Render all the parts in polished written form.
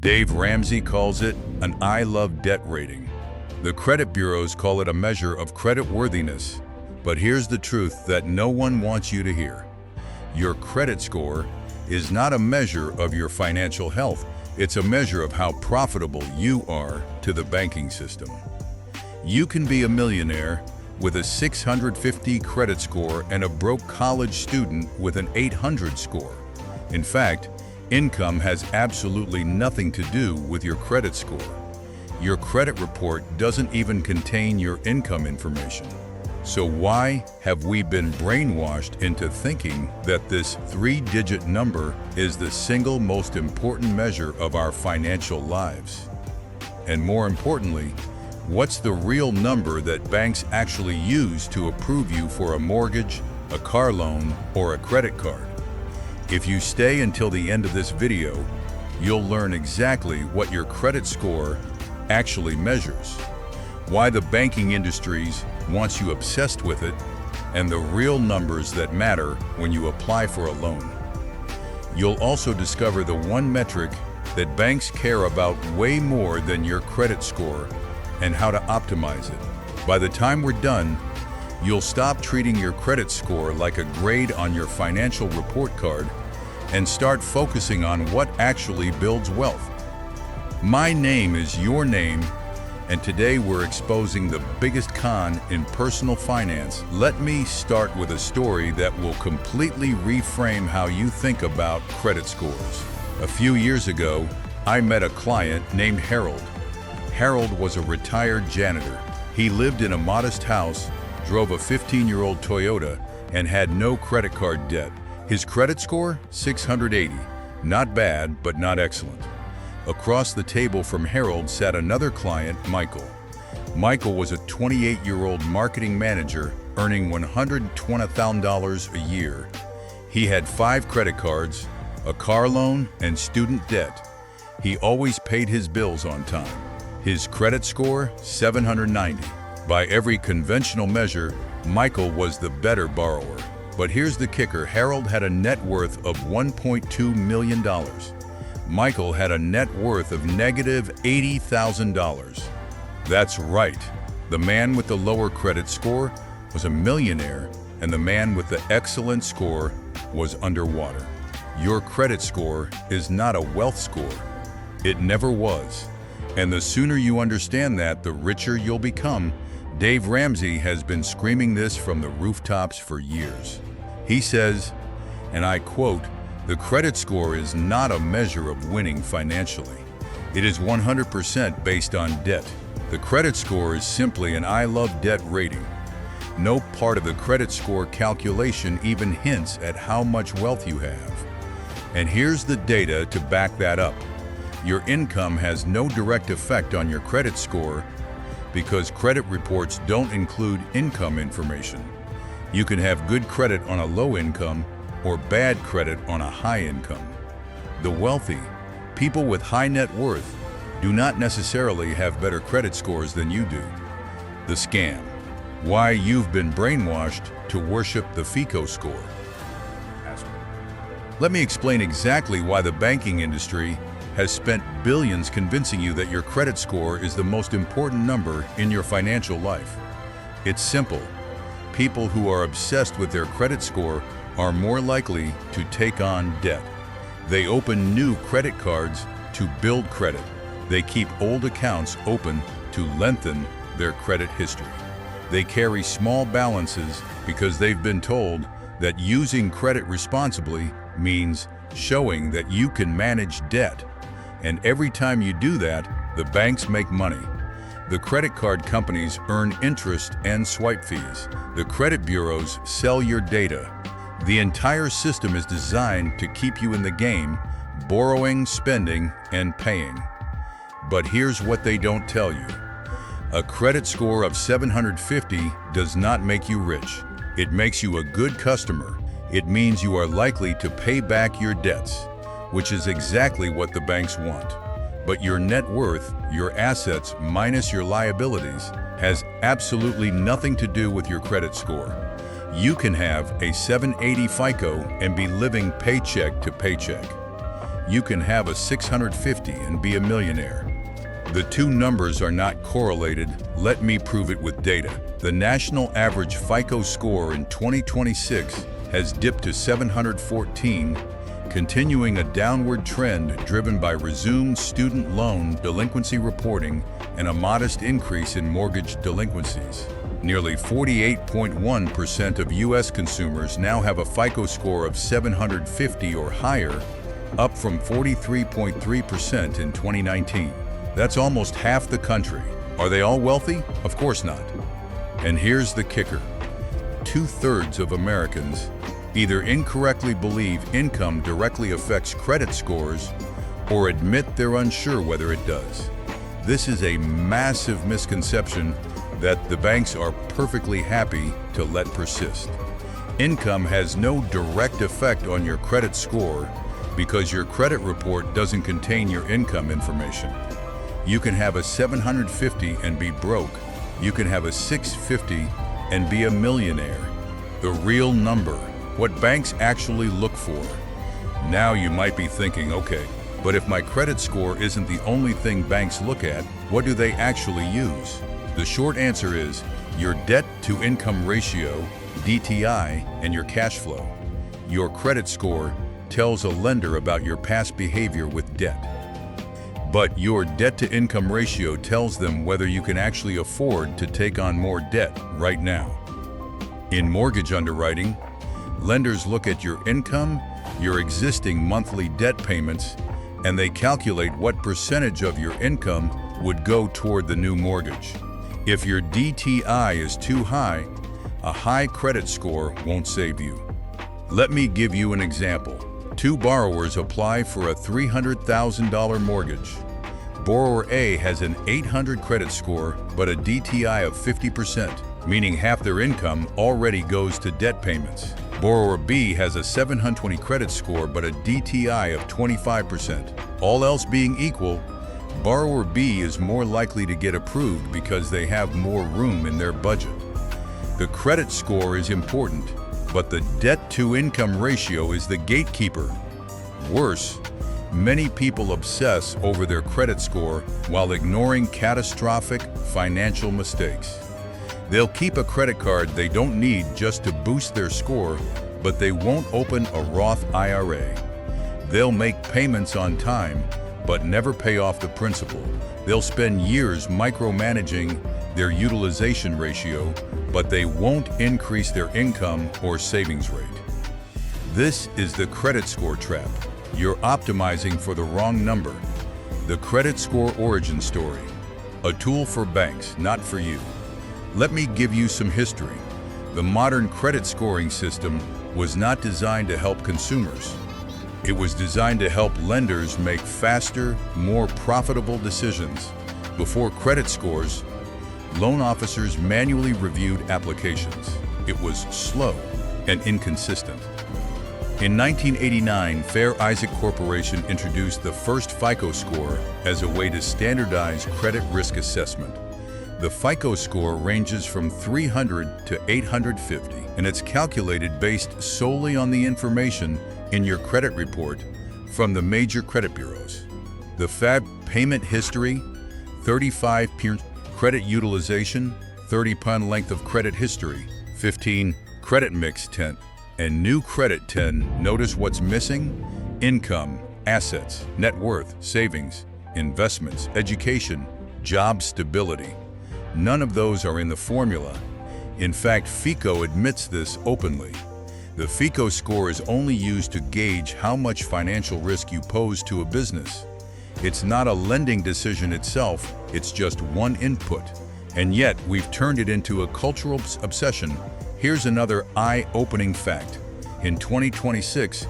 Dave Ramsey calls it an I love debt rating. The credit bureaus call it a measure of credit worthiness. But here's the truth that no one wants you to hear. Your credit score is not a measure of your financial health. It's a measure of how profitable you are to the banking system. You can be a millionaire with a 650 credit score and a broke college student with an 800 score. In fact, income has absolutely nothing to do with your credit score. Your credit report doesn't even contain your income information. So why have we been brainwashed into thinking that this 3-digit number is the single most important measure of our financial lives? And more importantly, what's the real number that banks actually use to approve you for a mortgage, a car loan, or a credit card? If you stay until the end of this video, you'll learn exactly what your credit score actually measures, why the banking industries wants you obsessed with it, and the real numbers that matter when you apply for a loan. You'll also discover the one metric that banks care about way more than your credit score and how to optimize it. By the time we're done, you'll stop treating your credit score like a grade on your financial report card and start focusing on what actually builds wealth. My name is your name, and today we're exposing the biggest con in personal finance. Let me start with a story that will completely reframe how you think about credit scores. A few years ago, I met a client named Harold. Harold was a retired janitor. He lived in a modest house, drove a 15-year-old Toyota, and had no credit card debt. His credit score? 680. Not bad, but not excellent. Across the table from Harold sat another client, Michael. Michael was a 28-year-old marketing manager earning $120,000 a year. He had 5 credit cards, a car loan, and student debt. He always paid his bills on time. His credit score? 790. By every conventional measure, Michael was the better borrower. But here's the kicker: Harold had a net worth of $1.2 million. Michael had a net worth of negative $80,000. That's right. The man with the lower credit score was a millionaire, and the man with the excellent score was underwater. Your credit score is not a wealth score. It never was. And the sooner you understand that, the richer you'll become. Dave Ramsey has been screaming this from the rooftops for years. He says, and I quote, "The credit score is not a measure of winning financially. It is 100% based on debt. The credit score is simply an I love debt rating. No part of the credit score calculation even hints at how much wealth you have." And here's the data to back that up. Your income has no direct effect on your credit score because credit reports don't include income information. You can have good credit on a low income or bad credit on a high income. The wealthy, people with high net worth, do not necessarily have better credit scores than you do. The scam. Why you've been brainwashed to worship the FICO score. Let me explain exactly why the banking industry has spent billions convincing you that your credit score is the most important number in your financial life. It's simple. People who are obsessed with their credit score are more likely to take on debt. They open new credit cards to build credit. They keep old accounts open to lengthen their credit history. They carry small balances because they've been told that using credit responsibly means showing that you can manage debt. And every time you do that, the banks make money. The credit card companies earn interest and swipe fees. The credit bureaus sell your data. The entire system is designed to keep you in the game, borrowing, spending, and paying. But here's what they don't tell you. A credit score of 750 does not make you rich. It makes you a good customer. It means you are likely to pay back your debts, which is exactly what the banks want. But your net worth, your assets minus your liabilities, has absolutely nothing to do with your credit score. You can have a 780 FICO and be living paycheck to paycheck. you can have a 650 and be a millionaire. The two numbers are not correlated. Let me prove it with data. The national average FICO score in 2026 has dipped to 714, continuing a downward trend driven by resumed student loan delinquency reporting and a modest increase in mortgage delinquencies. Nearly 48.1% of U.S. consumers now have a FICO score of 750 or higher, up from 43.3% in 2019. That's almost half the country. Are they all wealthy? Of course not. And here's the kicker. 2/3 of Americans either incorrectly believe income directly affects credit scores or admit they're unsure whether it does. This is a massive misconception that the banks are perfectly happy to let persist. Income has no direct effect on your credit score because your credit report doesn't contain your income information. You can have a 750 and be broke. You can have a 650 and be a millionaire. The real number, what banks actually look for. Now you might be thinking, okay, but if my credit score isn't the only thing banks look at, what do they actually use? The short answer is your debt-to-income ratio, DTI, and your cash flow. Your credit score tells a lender about your past behavior with debt. But your debt-to-income ratio tells them whether you can actually afford to take on more debt right now. In mortgage underwriting, lenders look at your income, your existing monthly debt payments, and they calculate what percentage of your income would go toward the new mortgage. If your DTI is too high, a high credit score won't save you. Let me give you an example. Two borrowers apply for a $300,000 mortgage. Borrower A has an 800 credit score but a DTI of 50%, meaning half their income already goes to debt payments. Borrower B has a 720 credit score but a DTI of 25%. All else being equal, Borrower B is more likely to get approved because they have more room in their budget. The credit score is important, but the debt-to-income ratio is the gatekeeper. Worse, many people obsess over their credit score while ignoring catastrophic financial mistakes. They'll keep a credit card they don't need just to boost their score, but they won't open a Roth IRA. They'll make payments on time, but never pay off the principal. They'll spend years micromanaging their utilization ratio, but they won't increase their income or savings rate. This is the credit score trap. You're optimizing for the wrong number. The credit score origin story. A tool for banks, not for you. Let me give you some history. The modern credit scoring system was not designed to help consumers. It was designed to help lenders make faster, more profitable decisions. Before credit scores, loan officers manually reviewed applications. It was slow and inconsistent. In 1989, Fair Isaac Corporation introduced the first FICO score as a way to standardize credit risk assessment. The FICO score ranges from 300 to 850, and it's calculated based solely on the information in your credit report from the major credit bureaus. The FAB payment history, 35 credit utilization, 30-pound length of credit history, 15 credit mix 10, and new credit 10. Notice what's missing: income, assets, net worth, savings, investments, education, job stability. None of those are in the formula. In fact, FICO admits this openly. The FICO score is only used to gauge how much financial risk you pose to a business. It's not a lending decision itself, it's just one input. And yet, we've turned it into a cultural obsession. Here's another eye-opening fact. In 2026,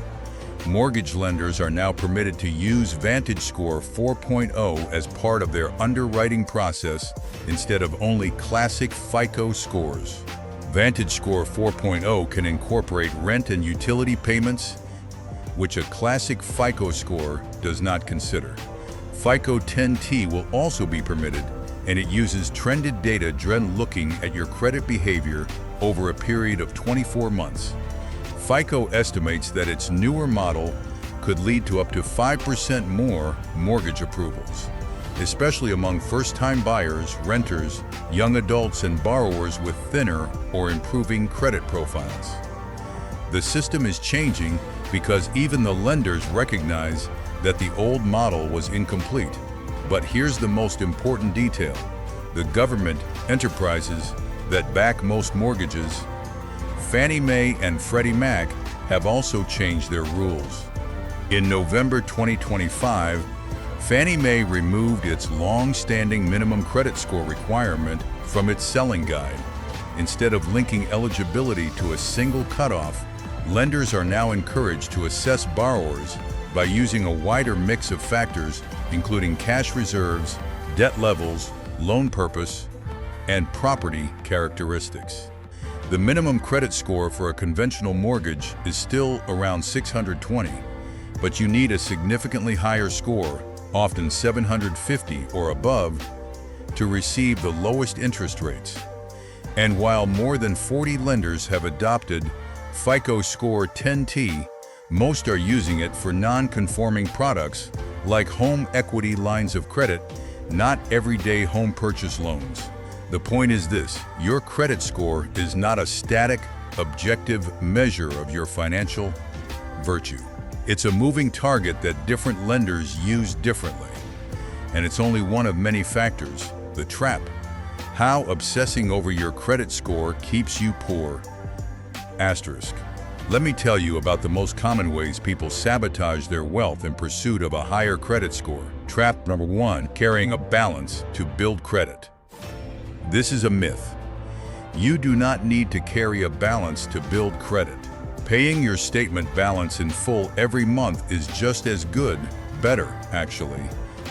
mortgage lenders are now permitted to use VantageScore 4.0 as part of their underwriting process instead of only classic FICO scores. VantageScore 4.0 can incorporate rent and utility payments, which a classic FICO score does not consider. FICO 10T will also be permitted, and it uses trended data looking at your credit behavior over a period of 24 months. FICO estimates that its newer model could lead to up to 5% more mortgage approvals, especially among first-time buyers, renters, young adults, and borrowers with thinner or improving credit profiles. The system is changing because even the lenders recognize that the old model was incomplete. But here's the most important detail. The government enterprises that back most mortgages, Fannie Mae and Freddie Mac, have also changed their rules. In November 2025, Fannie Mae removed its long-standing minimum credit score requirement from its selling guide. Instead of linking eligibility to a single cutoff, lenders are now encouraged to assess borrowers by using a wider mix of factors, including cash reserves, debt levels, loan purpose, and property characteristics. The minimum credit score for a conventional mortgage is still around 620, but you need a significantly higher score, often 750 or above, to receive the lowest interest rates. And while more than 40 lenders have adopted FICO Score 10T, most are using it for non-conforming products like home equity lines of credit, not everyday home purchase loans. The point is this: your credit score is not a static, objective measure of your financial virtue. It's a moving target that different lenders use differently. And it's only one of many factors, the trap. How obsessing over your credit score keeps you poor. Asterisk. Let me tell you about the most common ways people sabotage their wealth in pursuit of a higher credit score. Trap number 1, carrying a balance to build credit. This is a myth. You do not need to carry a balance to build credit. Paying your statement balance in full every month is just as good, better actually,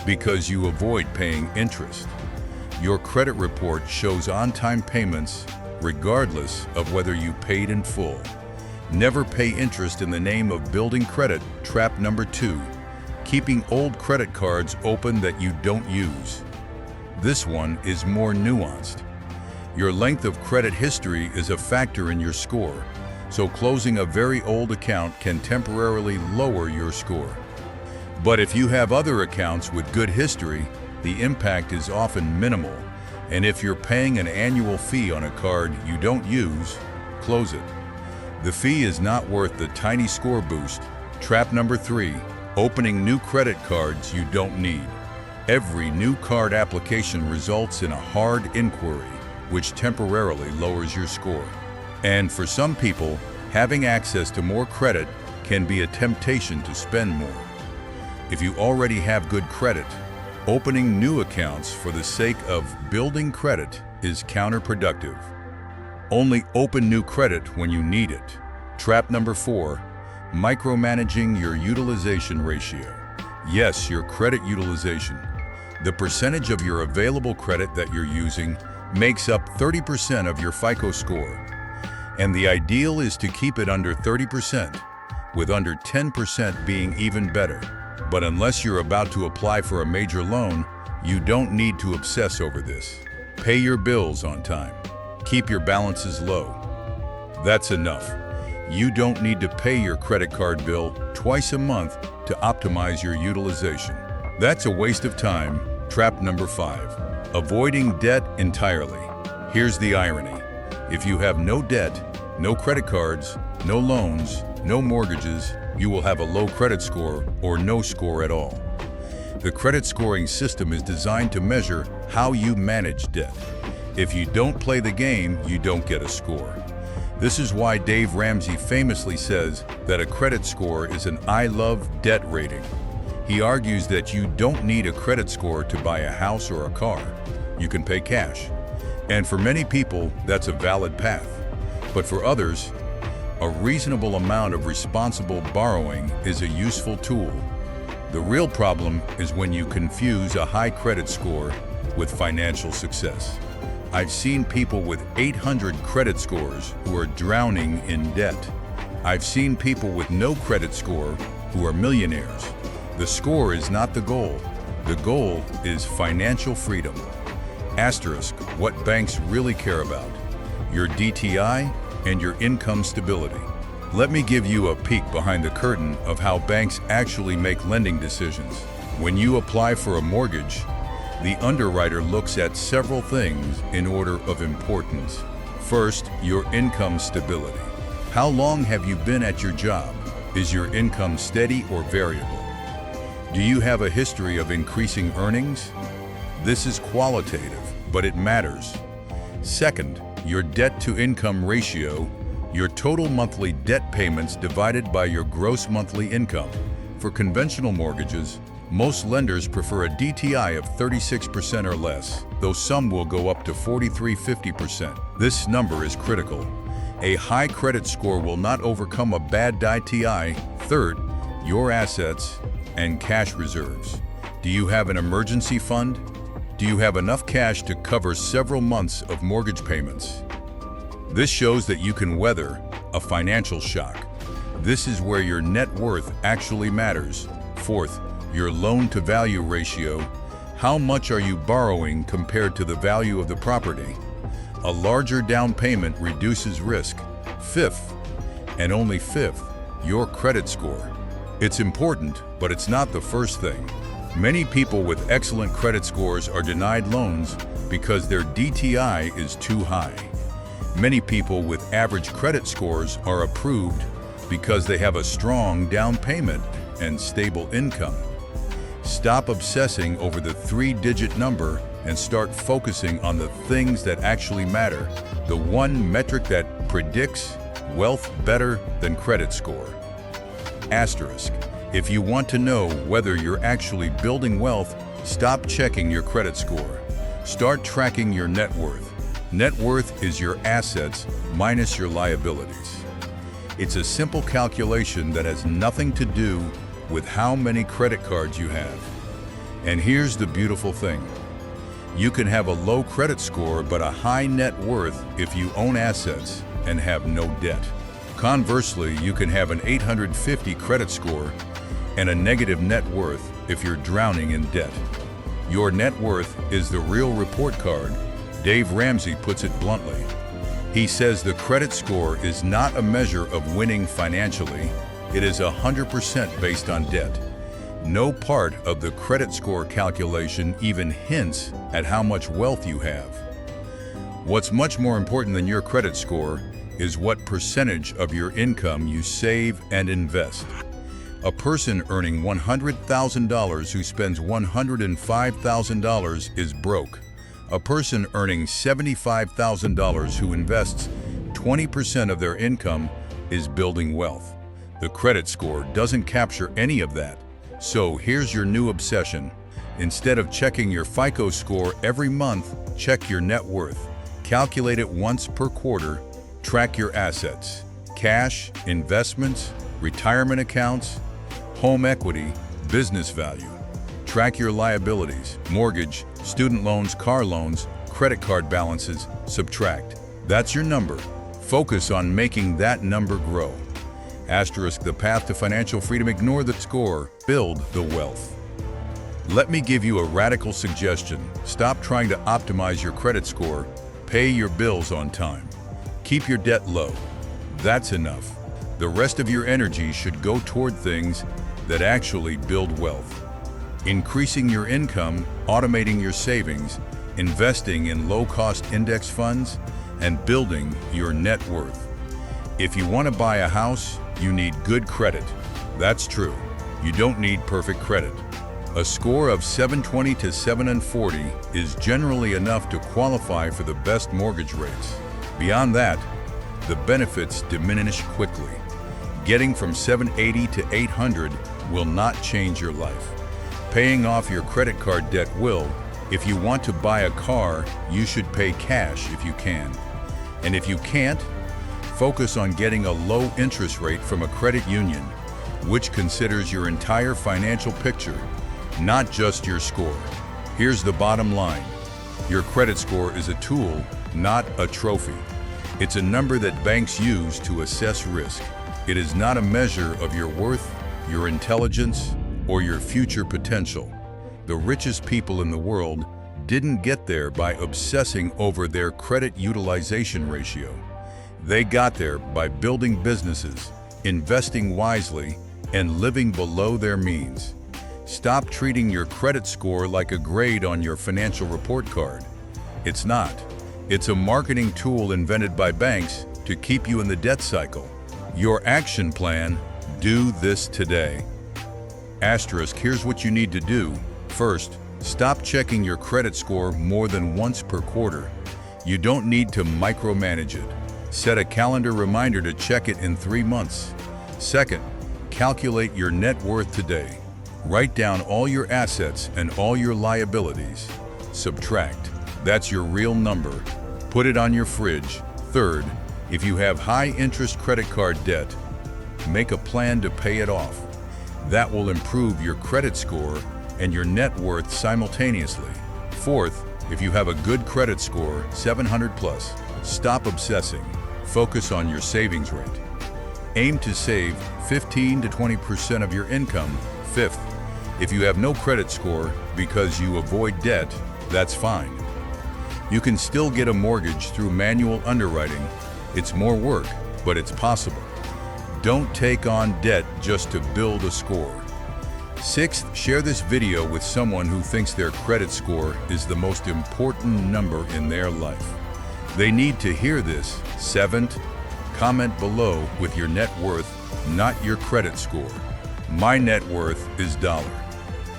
because you avoid paying interest. Your credit report shows on-time payments regardless of whether you paid in full. Never pay interest in the name of building credit. Trap number 2, keeping old credit cards open that you don't use. This one is more nuanced. Your length of credit history is a factor in your score, so closing a very old account can temporarily lower your score. But if you have other accounts with good history, the impact is often minimal, and if you're paying an annual fee on a card you don't use, close it. The fee is not worth the tiny score boost. Trap number 3, opening new credit cards you don't need. Every new card application results in a hard inquiry, which temporarily lowers your score. And for some people, having access to more credit can be a temptation to spend more. If you already have good credit, opening new accounts for the sake of building credit is counterproductive. Only open new credit when you need it. Trap number 4, micromanaging your utilization ratio. Yes, your credit utilization. The percentage of your available credit that you're using makes up 30% of your FICO score. And the ideal is to keep it under 30%, with under 10% being even better. But unless you're about to apply for a major loan, you don't need to obsess over this. Pay your bills on time. Keep your balances low. That's enough. You don't need to pay your credit card bill twice a month to optimize your utilization. That's a waste of time. Trap number 5, avoiding debt entirely. Here's the irony. If you have no debt, no credit cards, no loans, no mortgages, you will have a low credit score or no score at all. The credit scoring system is designed to measure how you manage debt. If you don't play the game, you don't get a score. This is why Dave Ramsey famously says that a credit score is an I love debt rating. He argues that you don't need a credit score to buy a house or a car. You can pay cash. And for many people, that's a valid path. But for others, a reasonable amount of responsible borrowing is a useful tool. The real problem is when you confuse a high credit score with financial success. I've seen people with 800 credit scores who are drowning in debt. I've seen people with no credit score who are millionaires. The score is not the goal. The goal is financial freedom. Asterisk, what banks really care about: your DTI and your income stability. Let me give you a peek behind the curtain of how banks actually make lending decisions. When you apply for a mortgage, the underwriter looks at several things in order of importance. First, your income stability. How long have you been at your job? Is your income steady or variable? Do you have a history of increasing earnings? This is qualitative, but it matters. Second, your debt-to-income ratio, your total monthly debt payments divided by your gross monthly income. For conventional mortgages, most lenders prefer a DTI of 36% or less, though some will go up to 43–50%. This number is critical. A high credit score will not overcome a bad DTI. Third, your assets and cash reserves. Do you have an emergency fund? Do you have enough cash to cover several months of mortgage payments? This shows that you can weather a financial shock. This is where your net worth actually matters. Fourth, your loan-to-value ratio. How much are you borrowing compared to the value of the property? A larger down payment reduces risk. Fifth, and only fifth, your credit score. It's important, but it's not the first thing. Many people with excellent credit scores are denied loans because their DTI is too high. Many people with average credit scores are approved because they have a strong down payment and stable income. Stop obsessing over the three-digit number and start focusing on the things that actually matter, the one metric that predicts wealth better than credit score. Asterisk. If you want to know whether you're actually building wealth, stop checking your credit score. Start tracking your net worth. Net worth is your assets minus your liabilities. It's a simple calculation that has nothing to do with how many credit cards you have. And here's the beautiful thing. You can have a low credit score but a high net worth if you own assets and have no debt. Conversely, you can have an 850 credit score and a negative net worth if you're drowning in debt. Your net worth is the real report card. Dave Ramsey puts it bluntly. He says the credit score is not a measure of winning financially. It is 100% based on debt. No part of the credit score calculation even hints at how much wealth you have. What's much more important than your credit score is what percentage of your income you save and invest. A person earning $100,000 who spends $105,000 is broke. A person earning $75,000 who invests 20% of their income is building wealth. The credit score doesn't capture any of that. So here's your new obsession. Instead of checking your FICO score every month, check your net worth. Calculate it once per quarter. Track your assets, cash, investments, retirement accounts, home equity, business value. Track your liabilities, mortgage, student loans, car loans, credit card balances, subtract. That's your number. Focus on making that number grow. Asterisk the path to financial freedom. Ignore the score. Build the wealth. Let me give you a radical suggestion. Stop trying to optimize your credit score. Pay your bills on time. Keep your debt low. That's enough. The rest of your energy should go toward things that actually build wealth. Increasing your income, automating your savings, investing in low-cost index funds, and building your net worth. If you want to buy a house, you need good credit. That's true. You don't need perfect credit. A score of 720 to 740 is generally enough to qualify for the best mortgage rates. Beyond that, the benefits diminish quickly. Getting from 780 to 800 will not change your life. Paying off your credit card debt will. If you want to buy a car, you should pay cash if you can. And if you can't, focus on getting a low interest rate from a credit union, which considers your entire financial picture, not just your score. Here's the bottom line. Your credit score is a tool, not a trophy. It's a number that banks use to assess risk. It is not a measure of your worth, your intelligence, or your future potential. The richest people in the world didn't get there by obsessing over their credit utilization ratio. They got there by building businesses, investing wisely, and living below their means. Stop treating your credit score like a grade on your financial report card. It's not. It's a marketing tool invented by banks to keep you in the debt cycle. Your action plan: do this today. Asterisk, here's what you need to do. First, stop checking your credit score more than once per quarter. You don't need to micromanage it. Set a calendar reminder to check it in 3 months. Second, calculate your net worth today. Write down all your assets and all your liabilities. Subtract. That's your real number. Put it on your fridge. Third, if you have high-interest credit card debt, make a plan to pay it off. That will improve your credit score and your net worth simultaneously. Fourth, if you have a good credit score, 700 plus, stop obsessing. Focus on your savings rate. Aim to save 15 to 20% of your income. Fifth, if you have no credit score because you avoid debt, that's fine. You can still get a mortgage through manual underwriting. It's more work, but it's possible. Don't take on debt just to build a score. Sixth, share this video with someone who thinks their credit score is the most important number in their life. They need to hear this. Seventh, comment below with your net worth, not your credit score. My net worth is $.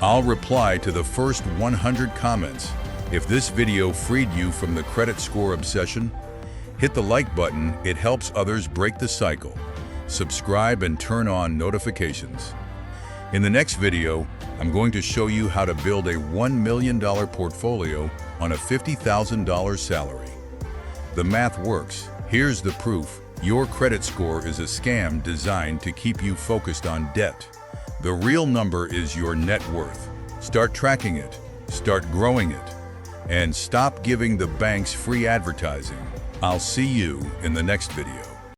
I'll reply to the first 100 comments. If this video freed you from the credit score obsession, hit the like button. It helps others break the cycle. Subscribe and turn on notifications. In the next video, I'm going to show you how to build a $1 million portfolio on a $50,000 salary. The math works. Here's the proof. Your credit score is a scam designed to keep you focused on debt. The real number is your net worth. Start tracking it, start growing it, and stop giving the banks free advertising. I'll see you in the next video.